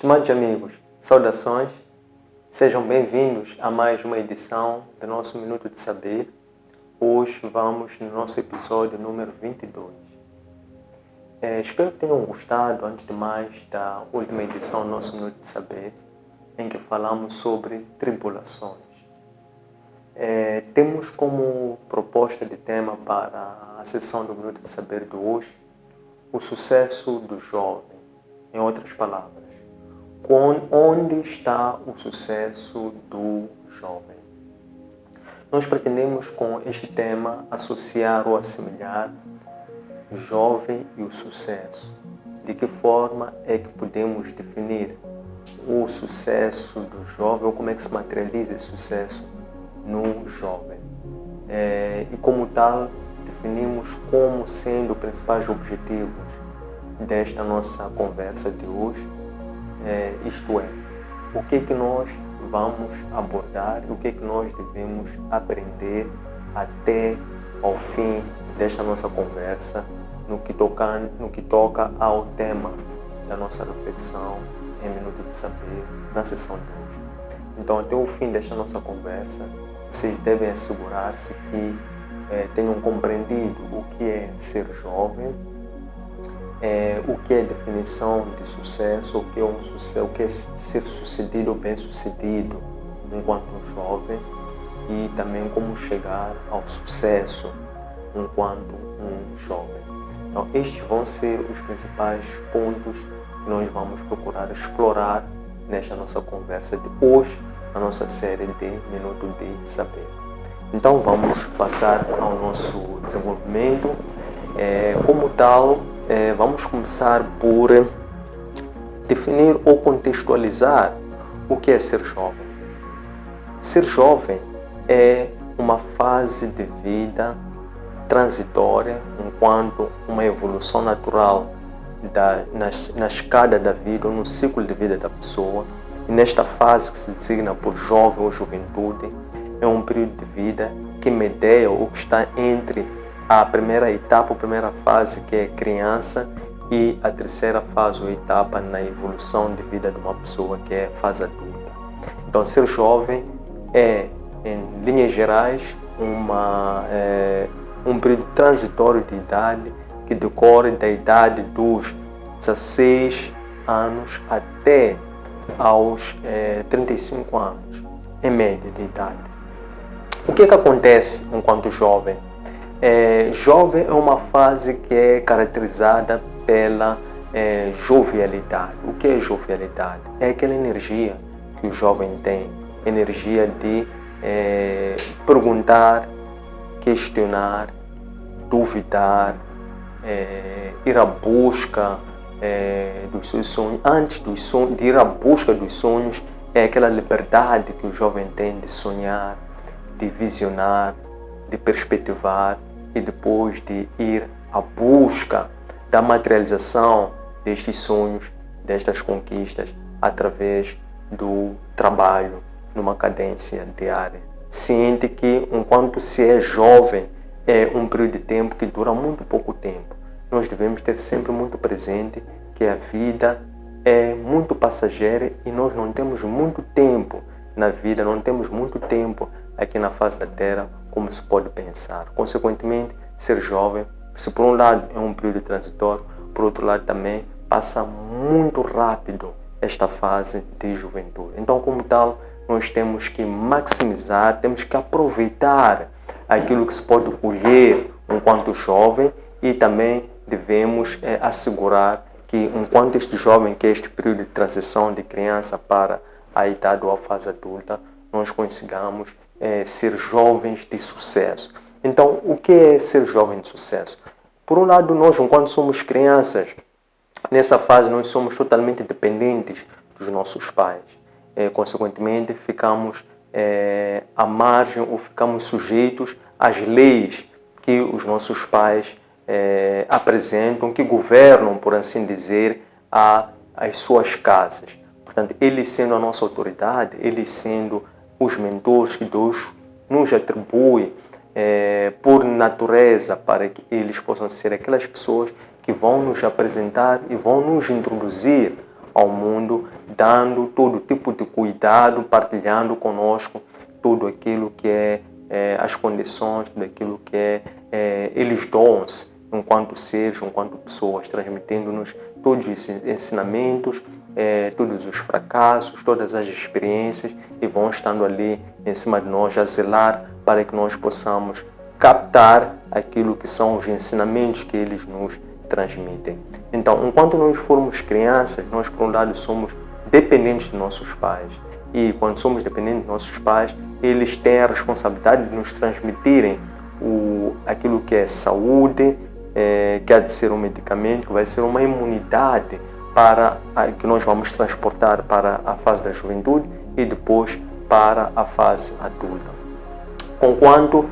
Estimados amigos, saudações, sejam bem-vindos a mais uma edição do nosso Minuto de Saber. Hoje vamos no nosso episódio número 22. Espero que tenham gostado, antes de mais, da última edição do nosso Minuto de Saber, em que falamos sobre tribulações. Temos como proposta de tema para a sessão do Minuto de Saber de hoje o sucesso do jovem. Em outras palavras, onde está o sucesso do jovem? Nós pretendemos com este tema associar ou assemelhar o jovem e o sucesso. De que forma é que podemos definir o sucesso do jovem ou como é que se materializa esse sucesso no jovem? E como tal, definimos como sendo os principais objetivos desta nossa conversa de hoje, isto é, o que é que nós vamos abordar, o que é que nós devemos aprender até ao fim desta nossa conversa no que toca ao tema da nossa reflexão em Minuto de Saber na sessão de hoje. Então, até o fim desta nossa conversa, vocês devem assegurar-se que tenham compreendido o que é ser jovem, o que é definição de sucesso, o que é ser sucedido ou bem-sucedido enquanto jovem e também como chegar ao sucesso enquanto um jovem. Então, estes vão ser os principais pontos que nós vamos procurar explorar nesta nossa conversa de hoje, na nossa série de Minuto de Saber. Então, vamos passar ao nosso desenvolvimento. Como tal, vamos começar por definir ou contextualizar o que é ser jovem. Ser jovem é uma fase de vida transitória, enquanto uma evolução natural na escada da vida ou no ciclo de vida da pessoa. E nesta fase, que se designa por jovem ou juventude, é um período de vida que medeia ou que está entre a primeira etapa, a primeira fase, que é criança, e a terceira fase ou etapa na evolução de vida de uma pessoa, que é a fase adulta. Então, ser jovem é, em linhas gerais, um período transitório de idade que decorre da idade dos 16 anos até aos 35 anos, em média de idade. O que acontece enquanto jovem? Jovem é uma fase que é caracterizada pela jovialidade. O que é jovialidade? É aquela energia que o jovem tem, energia de perguntar, questionar, duvidar, ir à busca dos seus sonhos. Antes de ir à busca dos sonhos, é aquela liberdade que o jovem tem de sonhar, de visionar, de perspectivar e depois de ir à busca da materialização destes sonhos, destas conquistas, através do trabalho numa cadência diária. Ciente que, enquanto se é jovem, é um período de tempo que dura muito pouco tempo. Nós devemos ter sempre muito presente que a vida é muito passageira e nós não temos muito tempo na vida, não temos muito tempo aqui na face da Terra, como se pode pensar. Consequentemente, ser jovem, se por um lado é um período transitório, por outro lado também passa muito rápido esta fase de juventude. Então, como tal, nós temos que maximizar, temos que aproveitar aquilo que se pode colher enquanto jovem e também devemos assegurar que enquanto este jovem, que é este período de transição de criança para a idade ou a fase adulta, nós consigamos ser jovens de sucesso. Então, o que é ser jovem de sucesso? Por um lado, nós, enquanto somos crianças, nessa fase nós somos totalmente dependentes dos nossos pais. Consequentemente, ficamos à margem ou ficamos sujeitos às leis que os nossos pais apresentam, que governam, por assim dizer, as suas casas. Portanto, eles sendo a nossa autoridade, eles sendo os mentores que Deus nos atribui por natureza, para que eles possam ser aquelas pessoas que vão nos apresentar e vão nos introduzir ao mundo, dando todo tipo de cuidado, partilhando conosco tudo aquilo que é as condições, tudo aquilo que eles dão-se enquanto seres, enquanto pessoas, transmitindo-nos todos os ensinamentos, todos os fracassos, todas as experiências, e vão estando ali em cima de nós a zelar para que nós possamos captar aquilo que são os ensinamentos que eles nos transmitem. Então, enquanto nós formos crianças, nós, por um lado, somos dependentes de nossos pais. E quando somos dependentes de nossos pais, eles têm a responsabilidade de nos transmitirem aquilo que é saúde, que há de ser um medicamento, que vai ser uma imunidade para que nós vamos transportar para a fase da juventude e depois para a fase adulta. Conquanto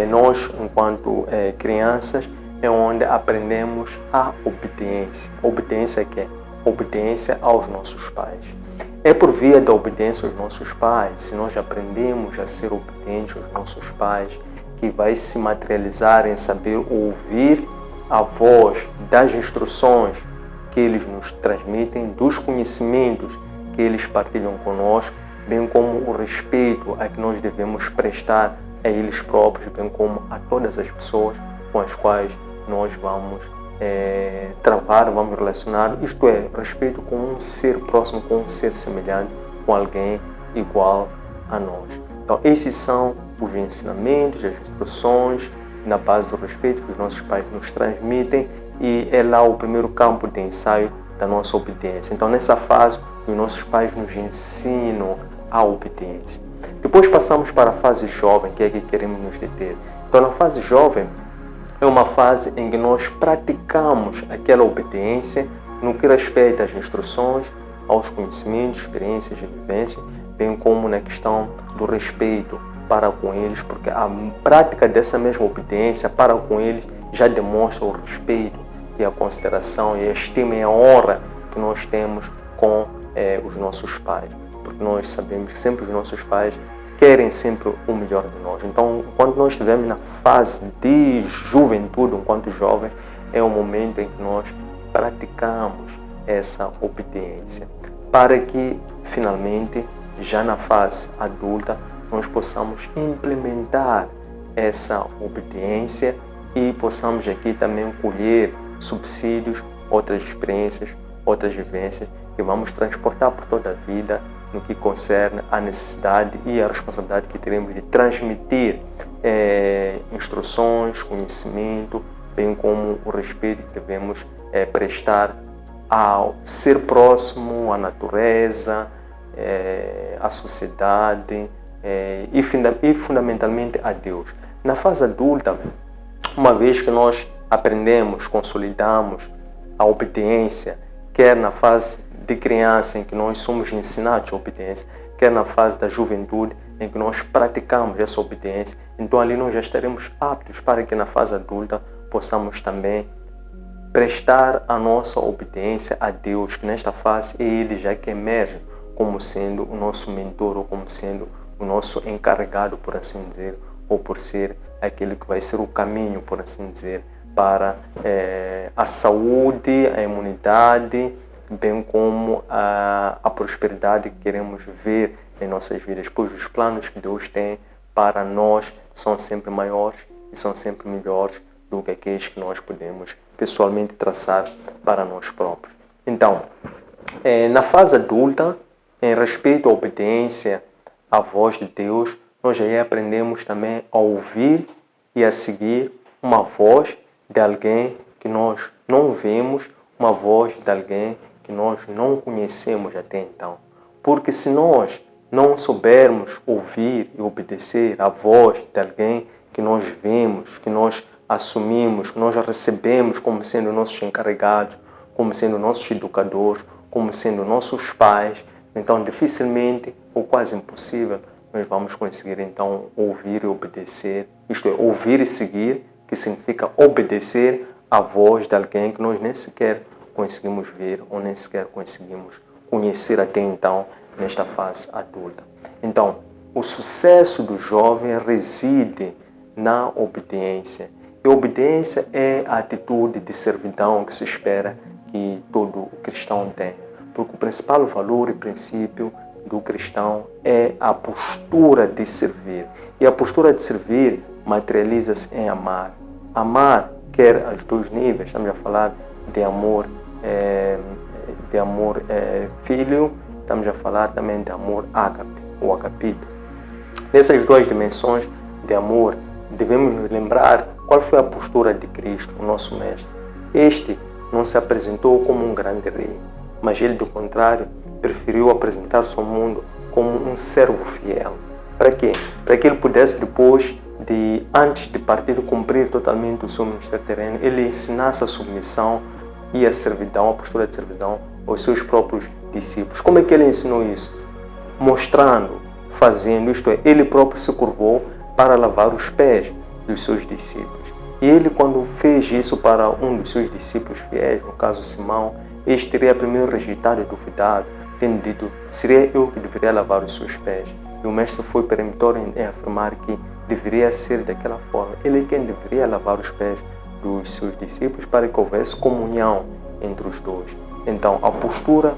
nós, enquanto crianças, é onde aprendemos a obediência. Obediência que é? Obediência aos nossos pais. É por via da obediência aos nossos pais, se nós aprendemos a ser obedientes aos nossos pais, que vai se materializar em saber ouvir a voz das instruções que eles nos transmitem, dos conhecimentos que eles partilham conosco, bem como o respeito a que nós devemos prestar a eles próprios, bem como a todas as pessoas com as quais nós vamos travar, vamos relacionar, isto é, respeito com um ser próximo, com um ser semelhante, com alguém igual a nós. Então, esses são os ensinamentos, as instruções, na base do respeito que os nossos pais nos transmitem, e é lá o primeiro campo de ensaio da nossa obediência. Então, nessa fase, os nossos pais nos ensinam a obediência. Depois passamos para a fase jovem, que é que queremos nos deter. Então, na fase jovem, é uma fase em que nós praticamos aquela obediência no que respeita às instruções, aos conhecimentos, experiências e vivências, bem como na questão do respeito para com eles, porque a prática dessa mesma obediência para com eles já demonstra o respeito e a consideração e a estima e a honra que nós temos com os nossos pais, porque nós sabemos que sempre os nossos pais querem sempre o melhor de nós. Então, quando nós estivermos na fase de juventude, enquanto jovem, é o momento em que nós praticamos essa obediência, para que, finalmente, já na fase adulta, nós possamos implementar essa obediência e possamos aqui também colher subsídios, outras experiências, outras vivências que vamos transportar por toda a vida no que concerne a necessidade e a responsabilidade que teremos de transmitir instruções, conhecimento, bem como o respeito que devemos prestar ao ser próximo, à natureza, à sociedade e fundamentalmente a Deus. Na fase adulta, uma vez que nós aprendemos, consolidamos a obediência, quer na fase de criança em que nós somos ensinados a obediência, quer na fase da juventude em que nós praticamos essa obediência, então ali nós já estaremos aptos para que na fase adulta possamos também prestar a nossa obediência a Deus, que nesta fase é Ele já que emerge como sendo o nosso mentor ou como sendo o nosso encarregado, por assim dizer, ou por ser aquele que vai ser o caminho, por assim dizer, para a saúde, a imunidade, bem como a prosperidade que queremos ver em nossas vidas, pois os planos que Deus tem para nós são sempre maiores e são sempre melhores do que aqueles que nós podemos pessoalmente traçar para nós próprios. Então, na fase adulta, em respeito à obediência à voz de Deus, nós já aprendemos também a ouvir e a seguir uma voz de alguém que nós não vemos, uma voz de alguém que nós não conhecemos até então. Porque se nós não soubermos ouvir e obedecer à voz de alguém que nós vemos, que nós assumimos, que nós recebemos como sendo nossos encarregados, como sendo nossos educadores, como sendo nossos pais, então dificilmente ou quase impossível nós vamos conseguir então ouvir e obedecer, isto é, ouvir e seguir, que significa obedecer à voz de alguém que nós nem sequer conseguimos ver ou nem sequer conseguimos conhecer até então nesta fase adulta. Então, o sucesso do jovem reside na obediência. E a obediência é a atitude de servidão que se espera que todo cristão tenha. Porque o principal valor e princípio do cristão é a postura de servir. E a postura de servir materializa-se em amar. Amar quer aos dois níveis, estamos a falar de amor filho, estamos a falar também de amor ágape, ou agapito. Nessas duas dimensões de amor, devemos nos lembrar qual foi a postura de Cristo, o nosso Mestre. Este não se apresentou como um grande rei, mas ele, do contrário, preferiu apresentar-se ao mundo como um servo fiel. Para quê? Para que ele pudesse depois, antes de partir, cumprir totalmente o seu ministério terreno, ele ensinasse a submissão e a servidão, a postura de servidão aos seus próprios discípulos. Como é que ele ensinou isso? Mostrando, fazendo, isto é, ele próprio se curvou para lavar os pés dos seus discípulos. E ele, quando fez isso para um dos seus discípulos fiéis, no caso Simão, este teria primeiro rejeitado e duvidado, tendo dito, seria eu que deveria lavar os seus pés. E o mestre foi peremptório em afirmar que deveria ser daquela forma. Ele é quem deveria lavar os pés dos seus discípulos para que houvesse comunhão entre os dois. Então, a postura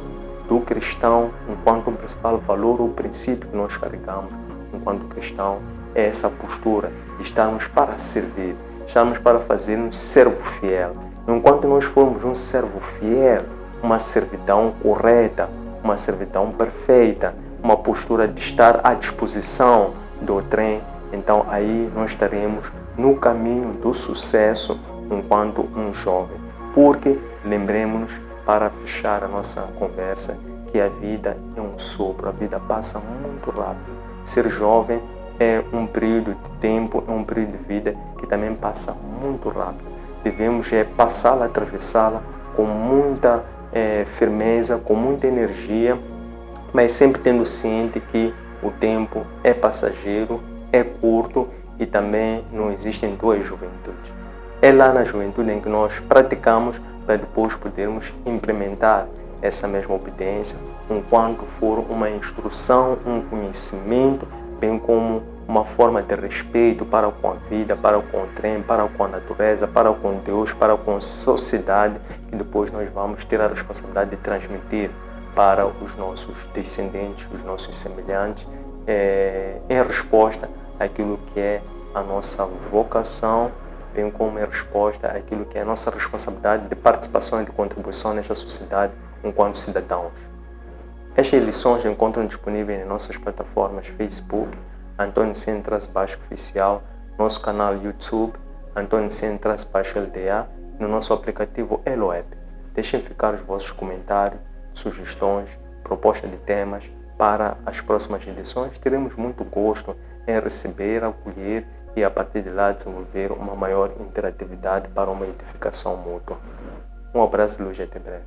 do cristão, enquanto um principal valor ou princípio que nós carregamos enquanto cristão, é essa postura de estarmos para servir, estarmos para fazer um servo fiel. Enquanto nós formos um servo fiel, uma servidão correta, uma servidão perfeita, uma postura de estar à disposição do trem, então aí nós estaremos no caminho do sucesso enquanto um jovem. Porque lembremos-nos, para fechar a nossa conversa, que a vida é um sopro, a vida passa muito rápido. Ser jovem é um período de tempo, é um período de vida que também passa muito rápido. Devemos passá-la, atravessá-la com muita firmeza, com muita energia, mas sempre tendo ciente que o tempo é passageiro, é curto e também não existem duas juventudes. É lá na juventude em que nós praticamos para depois podermos implementar essa mesma obediência, enquanto for uma instrução, um conhecimento, bem como uma forma de respeito para com a vida, para com o trem, para com a natureza, para com Deus, para com a sociedade, que depois nós vamos ter a responsabilidade de transmitir para os nossos descendentes, os nossos semelhantes, em resposta àquilo que é a nossa vocação, bem como em resposta àquilo que é a nossa responsabilidade de participação e de contribuição nesta sociedade enquanto cidadãos. Estas lições encontram disponíveis em nossas plataformas Facebook, Antônio Centras-Oficial, nosso canal YouTube, Antônio Centras-LDA, e no nosso aplicativo EloApp. Deixem ficar os vossos comentários, sugestões, propostas de temas para as próximas edições. Teremos muito gosto em receber, acolher e a partir de lá desenvolver uma maior interatividade para uma edificação mútua. Um abraço de luz e até breve.